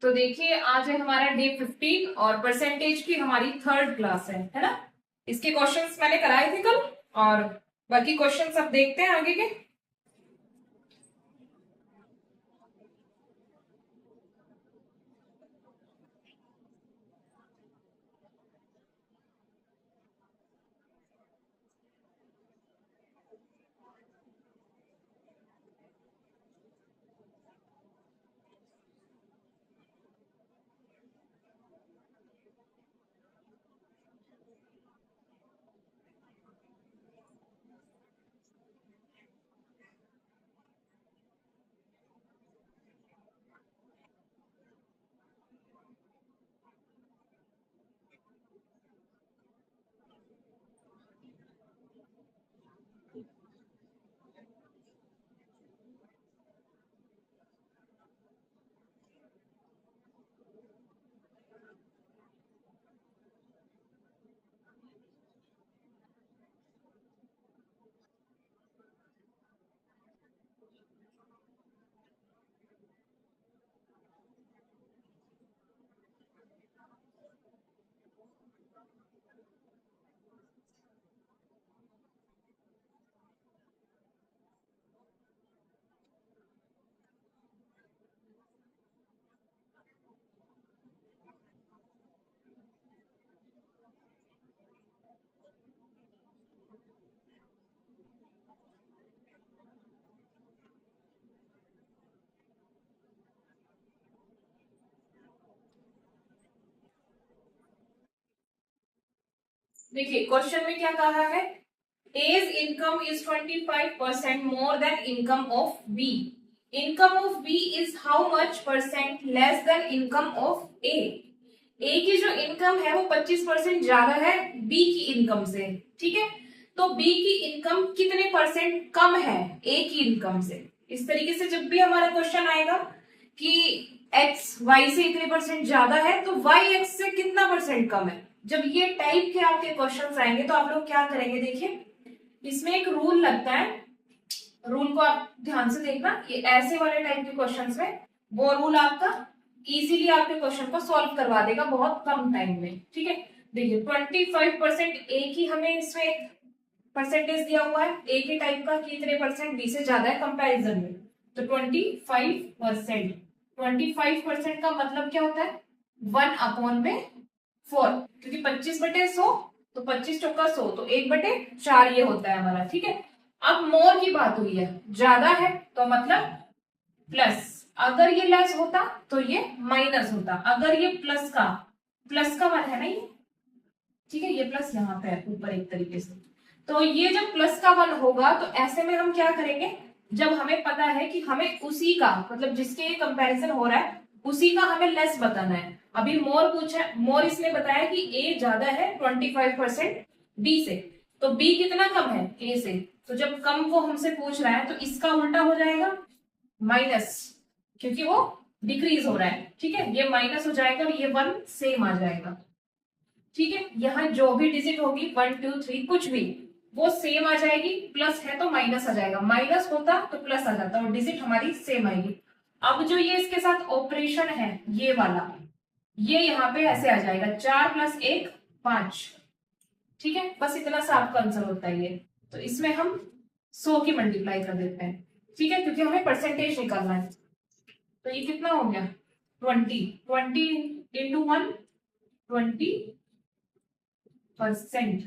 तो देखिए आज है हमारा डे 15 और परसेंटेज की हमारी थर्ड क्लास है ना। इसके क्वेश्चंस मैंने कराए थे कल और बाकी क्वेश्चंस अब देखते हैं आगे के। देखिए क्वेश्चन में क्या कहा है, A's income is 25% more than income of B. Income of B is how much percent less than income of A? A की जो इनकम है वो 25% ज्यादा है B की इनकम से, ठीक है। तो B की इनकम कितने परसेंट कम है A की इनकम से। इस तरीके से जब भी हमारा क्वेश्चन आएगा कि X Y से इतने परसेंट ज्यादा है तो Y X से कितना परसेंट कम है, जब ये टाइप के आपके क्वेश्चंस आएंगे तो आप लोग क्या करेंगे, देखिए इसमें एक रूल लगता है, रूल को आप ध्यान से देखना। ये ऐसे वाले टाइप के क्वेश्चंस में वो रूल आपका इजीली आपके क्वेश्चन को सॉल्व करवा देगा बहुत कम टाइम में, ठीक है। देखिए 25% ए की हमें इसमें परसेंटेज दिया हुआ है ए के टाइप का कि इतने परसेंट बी से ज्यादा है कंपैरिजन में, तो 25%। 25% का मतलब क्या होता है 1/4, क्योंकि 25/100 तो 25 चौका 100 तो 1/4 ये होता है हमारा, ठीक है। अब मोर की बात हुई है, ज्यादा है तो मतलब प्लस, अगर ये लेस होता तो ये माइनस होता, अगर ये प्लस का वन है ना ये, ठीक है, ये प्लस यहाँ पे है ऊपर एक तरीके से, तो ये जब प्लस का वन होगा तो ऐसे में हम क्या करेंगे, जब हमें पता है कि हमें उसी का मतलब जिसके कंपैरिजन हो रहा है उसी का हमें लेस बताना है। अभी मोर पूछा, मोर इसने बताया कि ए ज्यादा है 25% बी से, तो बी कितना कम है ए से, तो जब कम वो हमसे पूछ रहा है तो इसका उल्टा हो जाएगा माइनस, क्योंकि वो डिक्रीज हो रहा है, ठीक है, ये माइनस हो जाएगा और ये वन सेम आ जाएगा, ठीक है। यहाँ जो भी डिजिट होगी 1 2 3 कुछ भी वो सेम आ जाएगी, प्लस है तो माइनस आ जाएगा, माइनस होता तो प्लस आ जाता और डिजिट हमारी सेम आएगी। अब जो ये इसके साथ ऑपरेशन है ये वाला, ये यहाँ पे ऐसे आ जाएगा 4 + 1 5, ठीक है, बस इतना सा आपका आंसर होता है ये। तो इसमें हम 100 की मल्टीप्लाई कर देते हैं, ठीक है, क्योंकि हमें परसेंटेज निकालना है। तो ये कितना हो गया 20 इंटू 1 20%,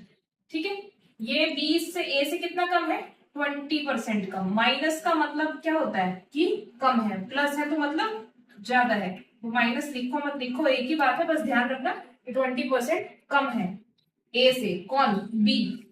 ठीक है। ये 20 से ए से कितना कम है 20% कम, माइनस का मतलब क्या होता है कि कम है, प्लस है तो मतलब ज्यादा है, माइनस लिखो मत लिखो एक ही बात है, बस ध्यान रखना कि 20% कम है ए से, कौन बी।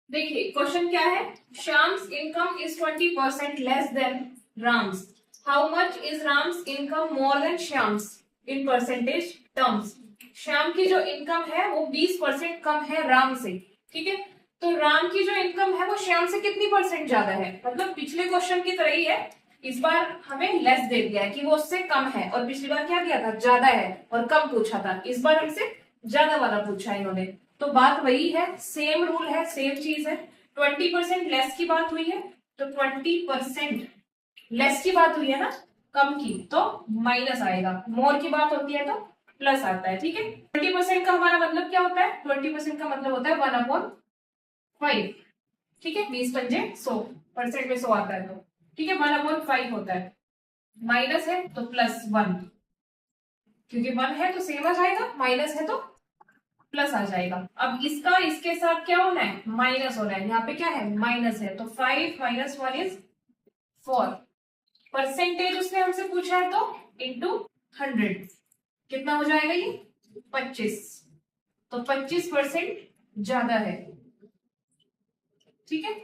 देखिए क्वेश्चन क्या है, Shyam's income is 20% less than Ram's, how much is Ram's income more than Shyam's in percentage terms. Shyam की जो इनकम है वो 20% कम है राम से, ठीक है। तो राम की जो इनकम है वो श्याम से कितनी परसेंट ज्यादा है, मतलब पिछले क्वेश्चन की तरह ही है, इस बार हमें लेस दे दिया है कि वो उससे कम है, और पिछली बार क्या दिया था, ज्यादा है और कम पूछा था, इस बार हमसे ज्यादा वाला पूछा है इन्होंने। तो बात वही है, सेम रूल है, सेम चीज है। 20% लेस की बात हुई है, तो 20% लेस की बात हुई है ना, कम की, तो माइनस आएगा, मोर की बात होती है तो प्लस आता है, ठीक है। 20% का हमारा मतलब क्या होता है, 20% का मतलब होता है 1/5, ठीक है। 20×5 परसेंट में 100 आता है, तो ठीक है 1/5 होता है, माइनस है तो +1, क्योंकि 1 है तो सेम आ जाएगा, माइनस है तो प्लस आ जाएगा। अब इसका इसके साथ क्या होना है, माइनस होना है, यहाँ पे क्या है, माइनस है, तो 5 - 1 इज 4। परसेंटेज उसने हमसे पूछा है तो इंटू 100, कितना हो जाएगा ये, 25, तो 25% ज्यादा है, ठीक है।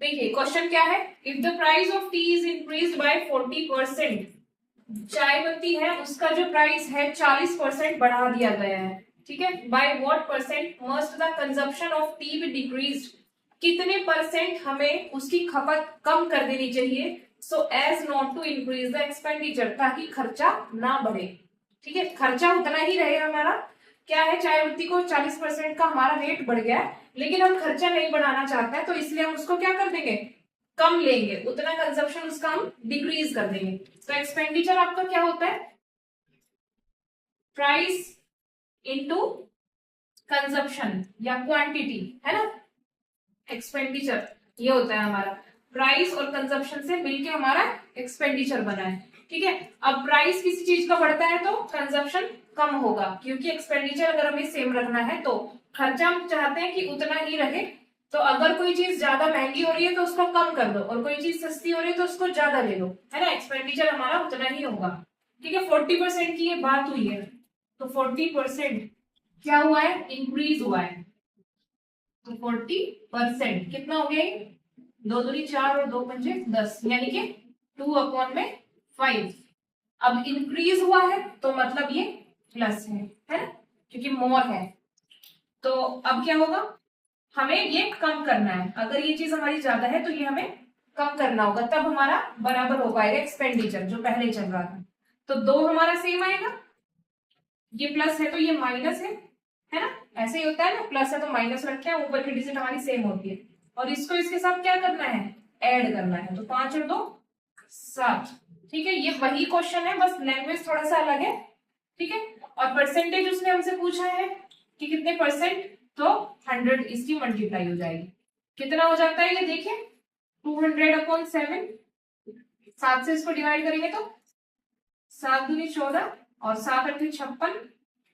देखिए क्वेश्चन क्या है, if the price of T is increase by 40%, चाय पत्ती है उसका जो प्राइस है 40% बढ़ा दिया गया है, ठीक है। By what percent must the consumption of tea be decreased कितने परसेंट हमें उसकी खपत कम कर देनी चाहिए, so as not to increase the expenditure, ताकि खर्चा ना बढ़े। ठीक है, खर्चा उतना ही रहे हमारा, क्या है, चाय पत्ती को 40% का हमारा रेट बढ़ गया है, लेकिन हम खर्चा नहीं बढ़ाना चाहते हैं, तो इसलिए हम उसको क्या कर देंगे, कम लेंगे, उतना कंजप्शन उसका हम डिक्रीज कर देंगे। तो एक्सपेंडिचर आपका क्या होता है, प्राइस इनटू कंजप्शन या क्वांटिटी, है ना। एक्सपेंडिचर ये होता है हमारा, प्राइस और कंजप्शन से मिलके हमारा एक्सपेंडिचर बना है। ठीक है, अब प्राइस किसी चीज का बढ़ता है तो कंजप्शन कम होगा, क्योंकि एक्सपेंडिचर अगर हमें सेम रखना है तो खर्चा हम चाहते हैं कि उतना ही रहे। तो अगर कोई चीज ज्यादा महंगी हो रही है तो उसको कम कर दो, और कोई चीज सस्ती हो रही है तो उसको ज्यादा ले लो, है ना। एक्सपेंडिचर हमारा उतना ही होगा। ठीक है, 40% की ये बात हुई है, तो 40% क्या हुआ है, इंक्रीज हुआ है। तो 40% कितना हो गया ये, 2 दूनी 4 और 2 पंजे 10, यानी कि 2/5। अब इंक्रीज हुआ है तो मतलब ये प्लस है ना, क्योंकि मोर है। तो अब क्या होगा, हमें ये कम करना है, अगर ये चीज हमारी ज्यादा है तो ये हमें कम करना होगा, तब हमारा बराबर हो पाएगा एक्सपेंडिचर जो पहले चल रहा था। तो 2 हमारा सेम आएगा, ये प्लस है तो ये माइनस है ना, ऐसे ही होता है ना, प्लस है तो माइनस रखे हैं, ऊपर की डिजिट हमारी सेम होती है, और इसको इसके साथ क्या करना है, ऐड करना है। तो 5 और 2 7। ठीक है, ये वही क्वेश्चन है, बस लैंग्वेज थोड़ा सा अलग है। ठीक है, और परसेंटेज उसने हमसे पूछा है कि कितने परसेंट, तो 100 इसकी मल्टीप्लाई हो जाएगी। कितना हो जाता है ये देखिए, 200/7, 7 से इसको डिवाइड करेंगे तो 7 दूनी 14 और 7 अट्ठी 56,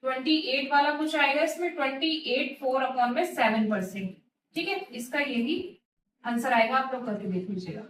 28 वाला कुछ आएगा इसमें, 28 4/7%। ठीक है, इसका यही आंसर आएगा, आप लोग करके देख लीजिएगा।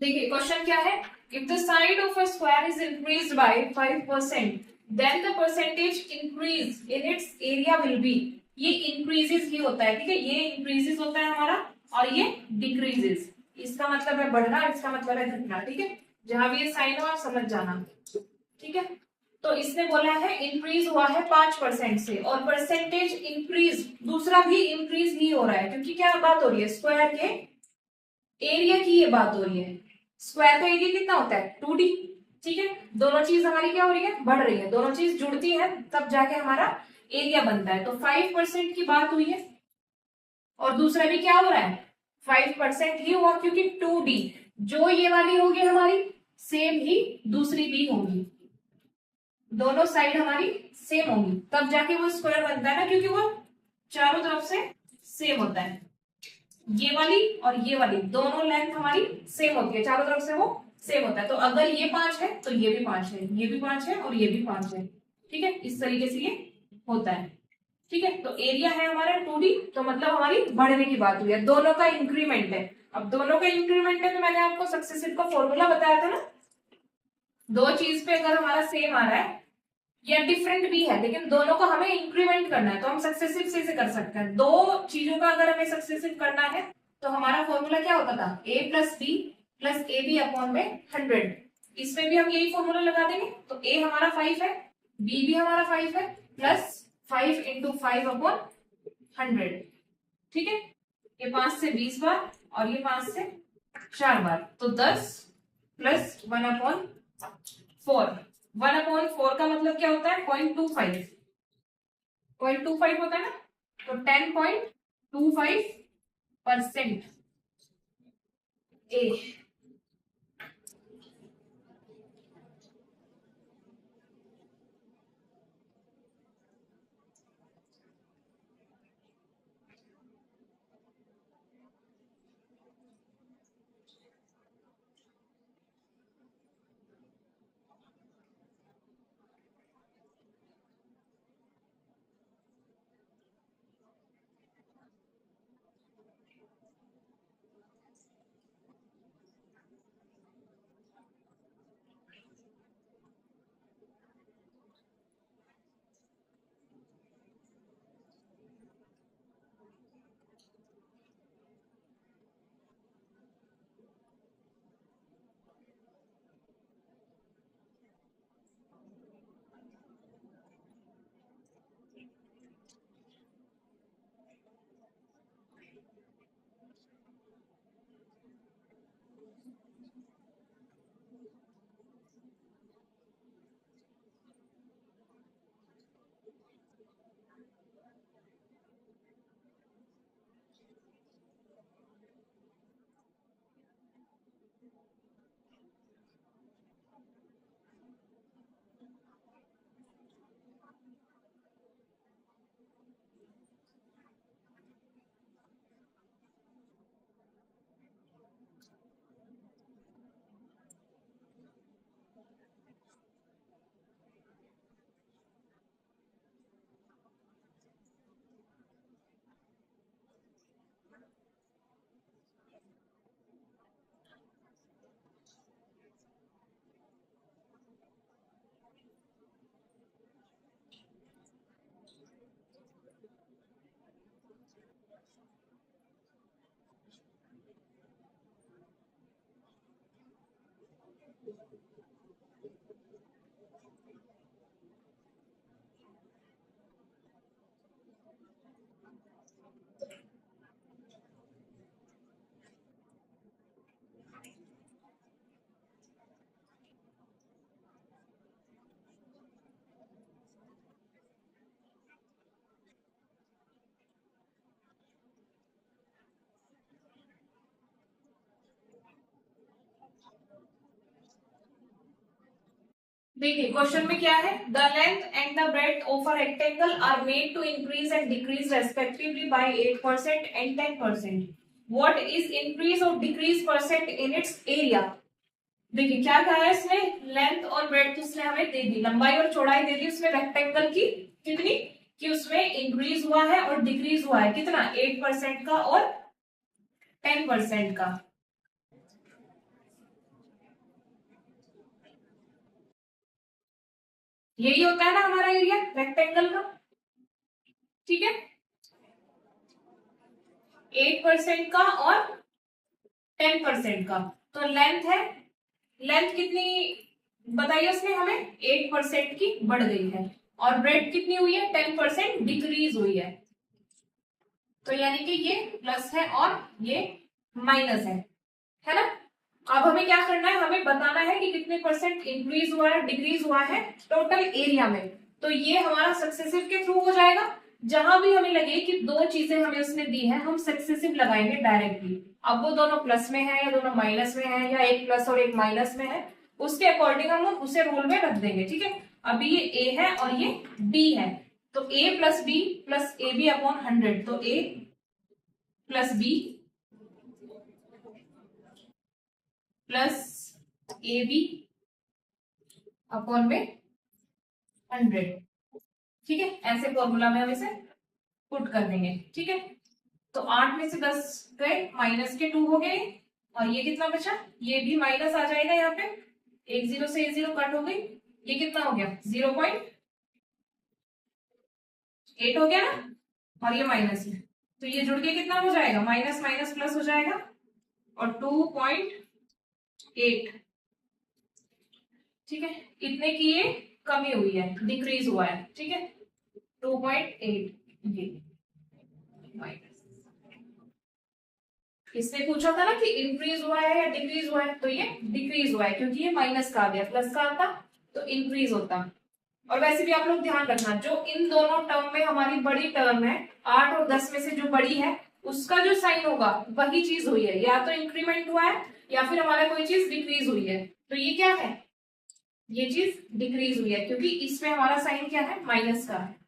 देखिए क्वेश्चन क्या है, if the side of a square is increased by 5%, then the percentage increase in its area will be. ये इंक्रीजेस ही होता है, ठीक है, ये इंक्रीजेस होता है हमारा और ये डिक्रीजेस, इसका मतलब है बढ़ना, इसका मतलब है घटना। ठीक है, जहां भी ये साइन हो आप समझ जाना। ठीक है, तो इसने बोला है इंक्रीज हुआ है 5% से, और परसेंटेज इंक्रीज दूसरा भी इंक्रीज ही हो रहा है, क्योंकि क्या बात हो रही है, स्क्वायर के एरिया की ये बात हो रही है। स्क्वायर का एरिया कितना होता है, 2D। ठीक है, दोनों चीज हमारी क्या हो रही है, बढ़ रही है, दोनों चीज जुड़ती है तब जाके हमारा एरिया बनता है। तो 5% की बात हुई है, और दूसरा भी क्या हो रहा है, 5% ही हुआ, क्योंकि 2D जो ये वाली होगी हमारी सेम ही दूसरी भी होगी, दोनों साइड हमारी सेम होगी, तब जाके वो स्क्वायर बनता है ना, क्योंकि वो चारों तरफ से सेम होता है। ये वाली और ये वाली दोनों लेंथ हमारी सेम होती है, चारों तरफ से वो सेम होता है। तो अगर ये 5 है तो ये भी 5 है, ये भी 5 है और ये भी 5 है। ठीक है, इस तरीके से ये होता है। ठीक है, तो एरिया है हमारा 2D, तो मतलब हमारी बढ़ने की बात हुई है, दोनों का इंक्रीमेंट है। अब दोनों का इंक्रीमेंट है तो मैंने आपको सक्सेसिव का फॉर्मूला बताया था ना, दो चीज पे अगर हमारा सेम आ रहा है या डिफरेंट भी है लेकिन दोनों को हमें इंक्रीमेंट करना है तो हम सक्सेसिव से कर सकते हैं। दो चीजों का अगर हमें सक्सेसिव करना है तो हमारा फॉर्मूला क्या होता था, a plus B plus A B upon में 100। इसमें भी हम यही फॉर्मूला लगा देंगे, तो a हमारा 5 है, b भी हमारा 5 है, प्लस 5 इंटू 5 अपॉन 100। ठीक है, ये 5 से 20 बार और ये 5 से 4 बार, तो 10 प्लस 1/4। 1/4 का मतलब क्या होता है, 0.25। 0.25 होता है ना, तो 10.25% ए। देखिए क्वेश्चन में क्या है, the length and the breadth of a rectangle are made to increase and decrease respectively by 8% and 10%। What is increase और decrease percent in its area. देखिए क्या कहा है इसमें, लेंथ और ब्रेड्थ उसने हमें दे दी, लंबाई और चौड़ाई दे दी उसमें रेक्टेंगल की, कितनी कि उसमें इंक्रीज हुआ है और डिक्रीज हुआ है, कितना 8% का और 10% का। यही होता है ना हमारा एरिया रेक्टेंगल का। ठीक है, 8% का और 10% का। तो लेंथ है, लेंथ कितनी बताइए उसने हमें, 8% की बढ़ गई है, और ब्रेड कितनी हुई है, 10% डिक्रीज हुई तो यानी कि ये प्लस है और ये माइनस है ना। अब हमें क्या करना है, हमें बताना है कि कितने परसेंट इंक्रीज हुआ है डिक्रीज हुआ है टोटल एरिया में। तो ये हमारा सक्सेसिव के थ्रू हो जाएगा, जहां भी हमें लगे कि दो चीजें हमें उसने दी है हम सक्सेसिव लगाएंगे डायरेक्टली। अब वो दोनों प्लस में है या दोनों माइनस में है या एक प्लस और एक माइनस में है, उसके अकॉर्डिंग हम उसे रूल में रख देंगे। ठीक है, अभी ये ए है और ये बी है, तो A plus B plus A B upon 100, तो A plus B plus A B upon में 100। ठीक है, ऐसे फॉर्मूला में हम इसे पुट कर देंगे। ठीक है, तो 8 में से 10 गए, माइनस के 2 हो गए, और ये कितना बचा, ये भी माइनस आ जाएगा यहाँ पे, एक जीरो से एक जीरो कट हो गई, ये कितना हो गया 0.8 हो गया ना, और ये माइनस है, तो ये जुड़ के कितना हो जाएगा, माइनस माइनस प्लस हो जाएगा, और 2.8। ठीक है, इतने की ये कमी हुई है, डिक्रीज हुआ है। ठीक है, 2.8 ये माइनस। इसने पूछा था ना कि इंक्रीज हुआ है या डिक्रीज हुआ है, तो ये डिक्रीज हुआ है क्योंकि ये माइनस का आ गया, प्लस का आता तो इंक्रीज होता। और वैसे भी आप लोग ध्यान रखना, जो इन दोनों टर्म में हमारी बड़ी टर्म है, 8 और 10 में से जो बड़ी है उसका जो साइन होगा वही चीज हुई है, या तो इंक्रीमेंट हुआ है या फिर हमारा कोई चीज डिक्रीज हुई है। तो ये क्या है, ये चीज डिक्रीज हुई है क्योंकि इसमें हमारा साइन क्या है, माइनस का है।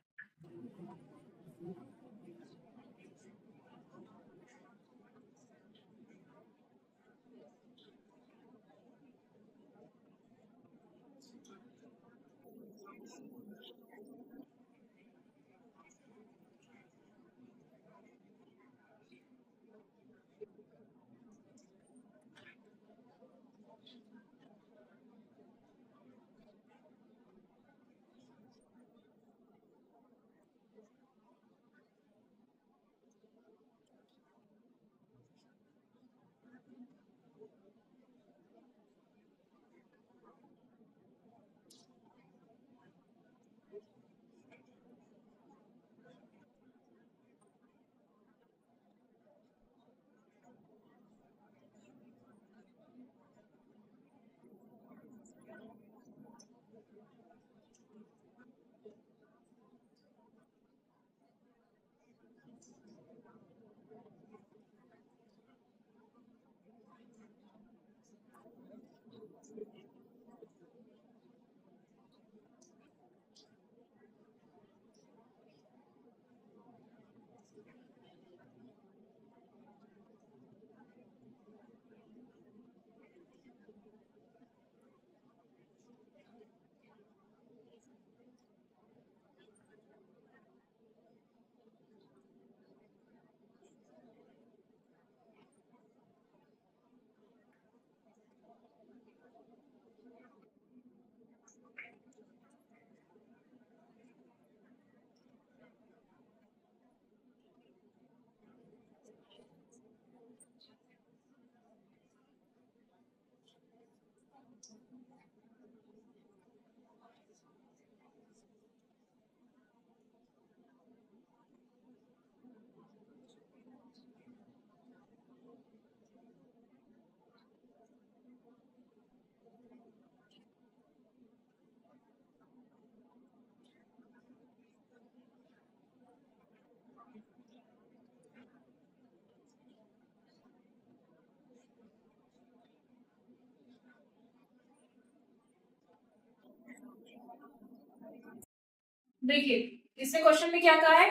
देखिए, इसने क्वेश्चन में क्या कहा है,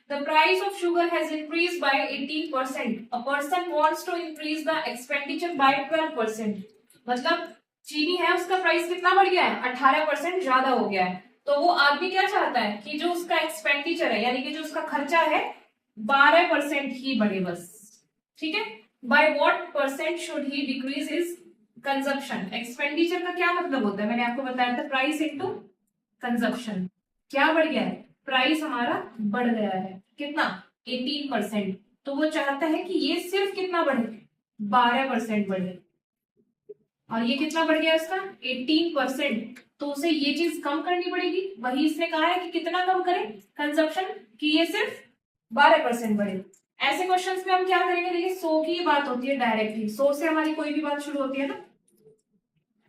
the price of sugar has increase by 18%, a person wants to increase the expenditure by 12%। मतलब चीनी है उसका प्राइस कितना बढ़ गया है, 18% ज्यादा हो गया है, तो वो आदमी क्या चाहता है कि जो उसका एक्सपेंडिचर है यानी कि जो उसका खर्चा है 12% ही बढ़े बस। ठीक है, by what percent should he decrease his consumption. Expenditure का क्या मतलब होता है, मैंने आपको बताया था, प्राइस इनटू कंजप्शन। क्या बढ़ गया है, प्राइस हमारा बढ़ गया है, कितना 18%, तो वो चाहता है कि ये सिर्फ कितना बढ़े, 12% बढ़े, और ये कितना बढ़ गया इसका 18%, तो उसे ये चीज कम करनी पड़ेगी। वही इसने कहा है कि कितना कम करें कंजप्शन, कि ये सिर्फ 12% बढ़े। ऐसे क्वेश्चंस में हम क्या करेंगे, देखिए 100 की बात होती है डायरेक्टली, 100 से हमारी कोई भी बात शुरू होती है ना,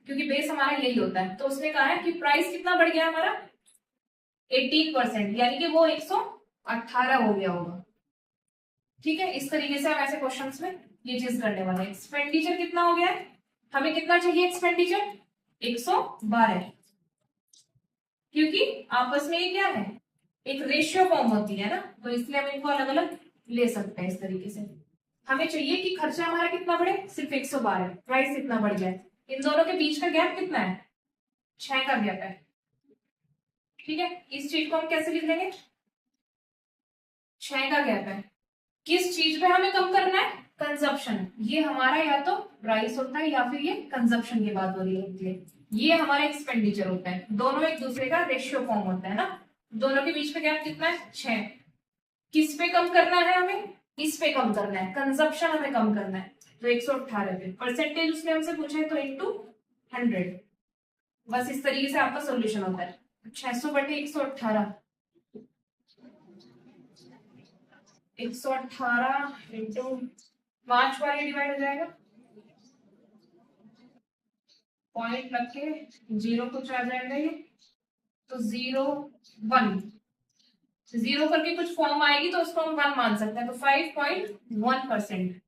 क्योंकि बेस हमारा यही होता है। तो उसने कहा है कि प्राइस कितना बढ़ गया हमारा 18%, यानी कि वो 118 हो गया होगा। ठीक है, इस तरीके से हम ऐसे क्वेश्चंस में ये चीज करने वाले हैं। एक्सपेंडिचर कितना हो गया है, हमें कितना चाहिए एक्सपेंडिचर 112, क्योंकि आपस में ये क्या है, एक रेशियो फॉर्म होती है ना, तो इसलिए हम इनको अलग अलग ले सकते हैं इस तरीके से। हमें चाहिए कि खर्चा हमारा कितना बढ़े, सिर्फ 112, प्राइस कितना बढ़ गया है, इन दोनों के बीच का गैप कितना है, 6 का गैप है। ठीक है, इस चीज को हम कैसे लिख लेंगे, 6 का गैप है, किस चीज पे हमें कम करना है, कंजप्शन। ये हमारा या तो प्राइस होता है या फिर ये कंजप्शन की बात हो रही होती है, ये हमारा एक्सपेंडिचर होता है, दोनों एक दूसरे का रेशियो फॉर्म होता है ना, दोनों के बीच में गैप कितना है, 6। किस पे कम करना है हमें, इस पे कम करना है, कंजप्शन हमें कम करना है, तो 118 पे परसेंटेज उसने हमसे पूछा है तो इंटू 100। बस इस तरीके से आपका सोल्यूशन होता है, 600/118, 118 इंटू 5 बार ये डिवाइड हो जाएगा, पॉइंट लग के जीरो कुछ आ जाएगा ये, तो 0 1, जीरो करके कुछ फॉर्म आएगी तो उसको हम 1 मान सकते हैं, तो 5.1%।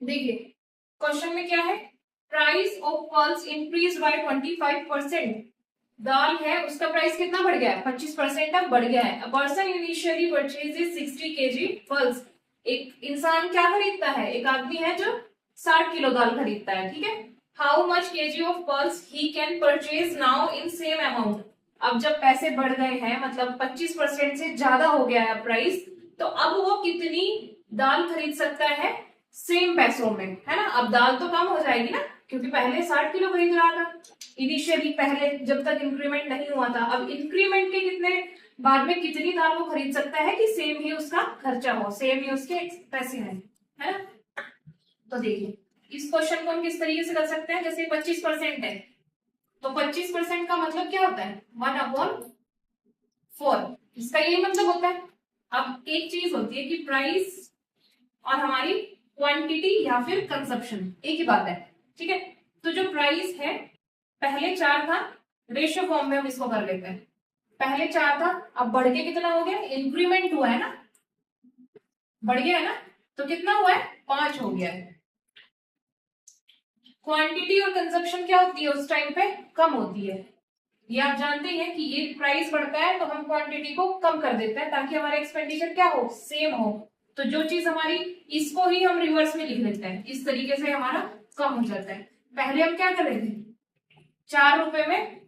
देखिए क्वेश्चन में क्या है, price of pulse increase by 25%। दाल है उसका प्राइस कितना बढ़ गया है, 25% अब बढ़ गया है। Person initially purchases 60 kg pulse. एक इंसान क्या खरीदता है, एक आदमी है जो 60 किलो दाल खरीदता है, ठीक है। How much KG of pulse he can purchase now in same amount. अब जब पैसे बढ़ गए हैं, मतलब 25% से ज्यादा हो गया है प्राइस, तो अब वो कितनी दाल खरीद सकता है सेम पैसों में, है ना। अब दाल तो कम हो जाएगी ना, क्योंकि पहले 60 किलो खरीद रहा था इनिशियली, पहले जब तक इंक्रीमेंट नहीं हुआ था। अब इंक्रीमेंट के कितने बाद में कितनी दाल वो खरीद सकता है कि सेम ही उसका खर्चा हो, सेम ही उसके पैसे हैं, है ना। तो देखिए इस क्वेश्चन को हम किस तरीके से कर सकते हैं, जैसे 25% है तो 25% का मतलब क्या होता है, 1/4, इसका यही मतलब होता है। अब एक चीज होती है कि प्राइस और हमारी क्वांटिटी या फिर कंजप्शन एक ही बात है, ठीक है। तो जो प्राइस है पहले 4 था, रेशियो फॉर्म में हम इसको कर लेते हैं, पहले 4 था, अब बढ़ के कितना हो गया, इंक्रीमेंट हुआ है ना, बढ़ गया है ना, तो कितना हुआ है, 5 हो गया है। क्वांटिटी और कंजप्शन क्या होती है उस टाइम पे, कम होती है। ये आप जानते हैं कि ये प्राइस बढ़ता है तो हम क्वांटिटी को कम कर देते हैं ताकि हमारा एक्सपेंडिचर क्या हो, सेम हो। तो जो चीज हमारी, इसको ही हम रिवर्स में लिख लेते हैं, इस तरीके से हमारा कम हो जाता है। पहले हम क्या कर रहे थे, 4 रुपए में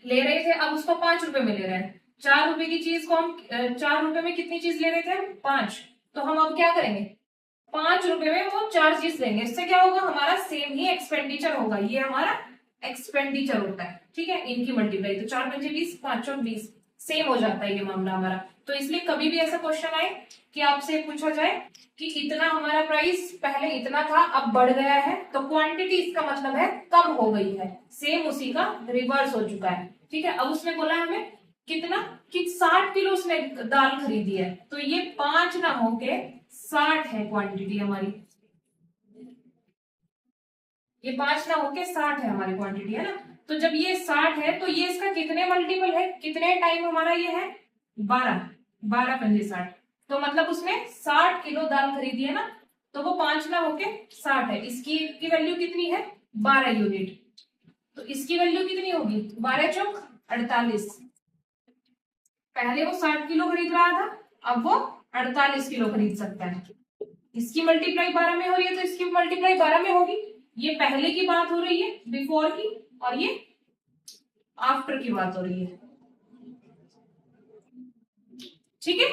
ले रहे थे, अब उसको 5 रुपए में ले रहे हैं। 4 रुपए की चीज को हम 4 रुपए में कितनी चीज ले रहे थे, 5। तो हम अब क्या करेंगे, ₹5 में वो 4 चीज लेंगे, इससे क्या होगा, हमारा सेम ही एक्सपेंडिचर होगा, ये हमारा एक्सपेंडिचर होता है, ठीक है। इनकी मल्टीप्लाई तो 4 पंजे 20, 5 चौक 20, सेम हो जाता है ये मामला हमारा। तो इसलिए कभी भी ऐसा क्वेश्चन आए कि आपसे पूछा जाए कि इतना हमारा प्राइस पहले इतना था अब बढ़ गया है, तो क्वांटिटी इसका मतलब है कम हो गई है, सेम उसी का रिवर्स हो चुका है, ठीक है। अब उसने बोला हमें कितना कि 60 किलो उसने दाल खरीदी है, तो ये 5 ना होके 60 है क्वांटिटी हमारी, ये 5 ना होके 60 है हमारी क्वांटिटी, है ना। तो जब ये 60 है तो ये इसका कितने मल्टीपल है, कितने टाइम हमारा ये है, 12, 12 पंजे 60, तो मतलब उसने 60 किलो दाल खरीदी है ना, तो वो 5 ना होके 60 है, इसकी की वैल्यू कितनी है, 12 यूनिट, तो इसकी वैल्यू कितनी होगी, 12 चौक 48, पहले वो 60 किलो खरीद रहा था, अब वो 48 किलो खरीद सकता है। इसकी मल्टीप्लाई 12 में हो रही है तो इसकी मल्टीप्लाई 12 में होगी, ये पहले की बात हो रही है बिफोर की, और ये आफ्टर की बात हो रही है, ठीक है।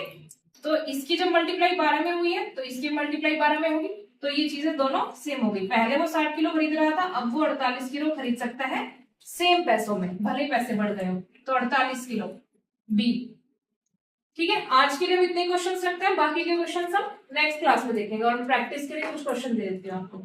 तो इसकी जब मल्टीप्लाई 12 में हुई है तो इसकी मल्टीप्लाई 12 में होगी, तो ये चीजें दोनों सेम हो गई, पहले वो 60 किलो खरीद रहा था, अब वो 48 किलो खरीद सकता है सेम पैसों में, भले पैसे बढ़ गए हो, तो 48 किलो बी, ठीक है। आज के लिए हम इतने क्वेश्चन रखते हैं, बाकी के क्वेश्चन हम नेक्स्ट क्लास में देखेंगे, और प्रैक्टिस के लिए कुछ क्वेश्चन दे देती हूँ आपको।